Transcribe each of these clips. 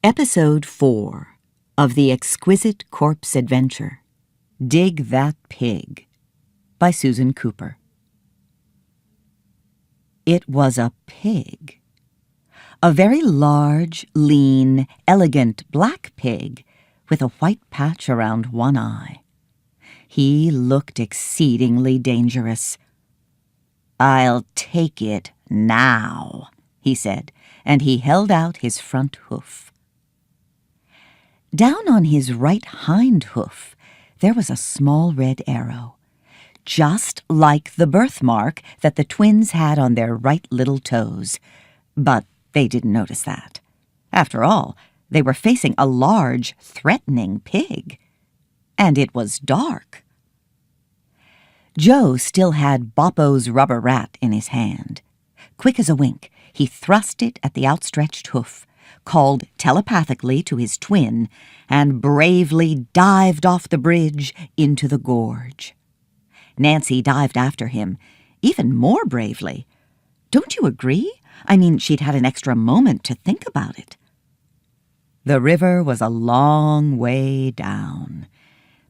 Episode 4 of The Exquisite Corpse Adventure, Dig That Pig, by Susan Cooper. It was a pig. A very large, lean, elegant black pig with a white patch around one eye. He looked exceedingly dangerous. "I'll take it now," he said, and he held out his front hoof. Down on his right hind hoof, there was a small red arrow, just like the birthmark that the twins had on their right little toes. But they didn't notice that. After all, they were facing a large, threatening pig. And it was dark. Joe still had Boppo's rubber rat in his hand. Quick as a wink, he thrust it at the outstretched hoof, called telepathically to his twin, and bravely dived off the bridge into the gorge. Nancy dived after him, even more bravely. Don't you agree? I mean, she'd had an extra moment to think about it. The river was a long way down,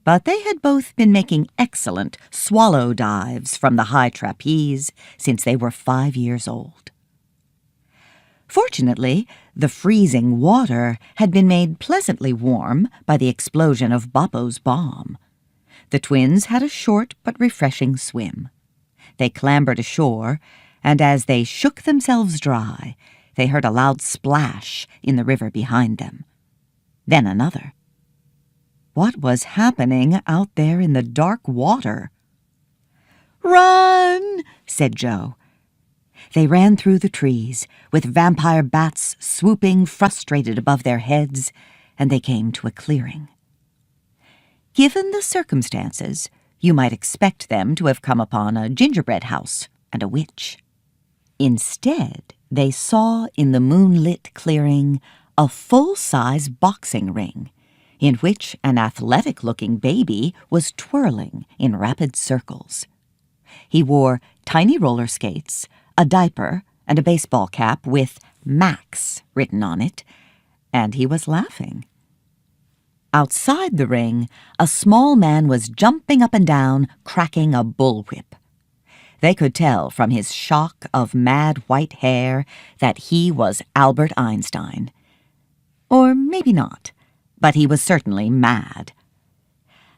but they had both been making excellent swallow dives from the high trapeze since they were 5 years old. Fortunately, the freezing water had been made pleasantly warm by the explosion of Boppo's bomb. The twins had a short but refreshing swim. They clambered ashore, and as they shook themselves dry, they heard a loud splash in the river behind them. Then another. What was happening out there in the dark water? "Run!" said Joe. They ran through the trees, with vampire bats swooping frustrated above their heads, and they came to a clearing. Given the circumstances, you might expect them to have come upon a gingerbread house and a witch. Instead, they saw in the moonlit clearing a full-size boxing ring, in which an athletic-looking baby was twirling in rapid circles. He wore tiny roller skates, a diaper, and a baseball cap with Max written on it, and he was laughing. Outside the ring, a small man was jumping up and down, cracking a bullwhip. They could tell from his shock of mad white hair that he was Albert Einstein. Or maybe not, but he was certainly mad.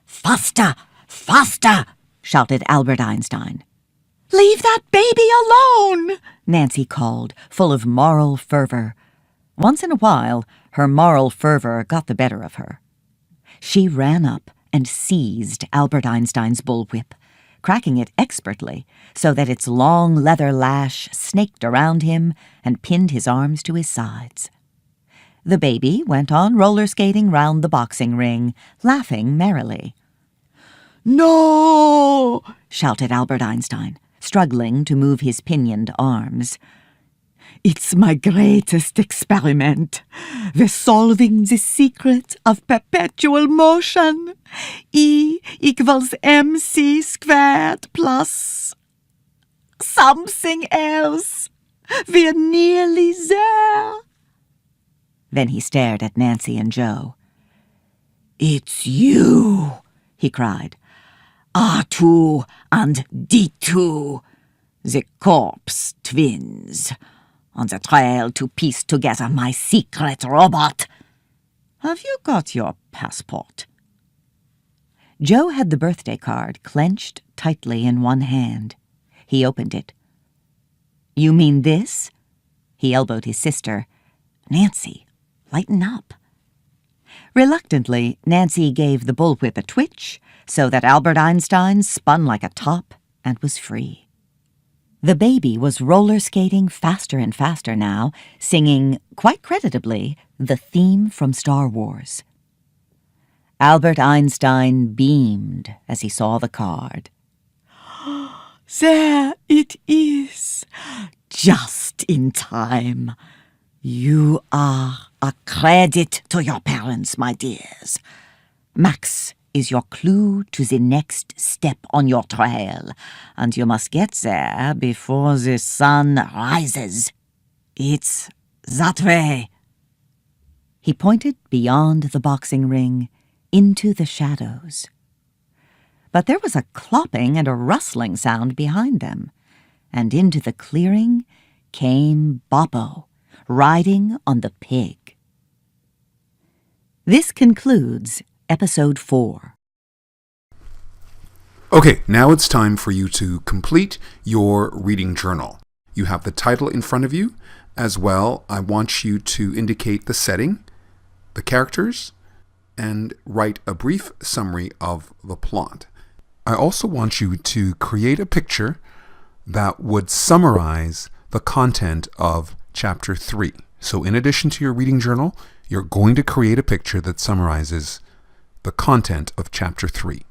"Faster! Faster!" shouted Albert Einstein. "Leave that baby alone!" Nancy called, full of moral fervor. Once in a while, her moral fervor got the better of her. She ran up and seized Albert Einstein's bullwhip, cracking it expertly so that its long leather lash snaked around him and pinned his arms to his sides. The baby went on roller skating round the boxing ring, laughing merrily. "No!" shouted Albert Einstein, struggling to move his pinioned arms. "It's my greatest experiment, the solving the secret of perpetual motion. E equals mc squared plus something else. We're nearly there." Then he stared at Nancy and Joe. "It's you," he cried. "R2 and D2, the corpse twins, on the trail to piece together my secret robot. Have you got your passport?" Joe had the birthday card clenched tightly in one hand. He opened it. "You mean this?" He elbowed his sister. "Nancy, lighten up." Reluctantly, Nancy gave the bullwhip a twitch, so that Albert Einstein spun like a top and was free. The baby was roller skating faster and faster now, singing, quite creditably, the theme from Star Wars. Albert Einstein beamed as he saw the card. "There it is, just in time. You are a credit to your parents, my dears. Max is your clue to the next step on your trail, and you must get there before the sun rises. It's that way." He pointed beyond the boxing ring, into the shadows. But there was a clopping and a rustling sound behind them, and into the clearing came Boppo, riding on the pig. This concludes Episode 4. Okay, now it's time for you to complete your reading journal. You have the title in front of you. As well, I want you to indicate the setting, the characters, and write a brief summary of the plot. I also want you to create a picture that would summarize the content of Chapter 3. So in addition to your reading journal, you're going to create a picture that summarizes the content of Chapter 3.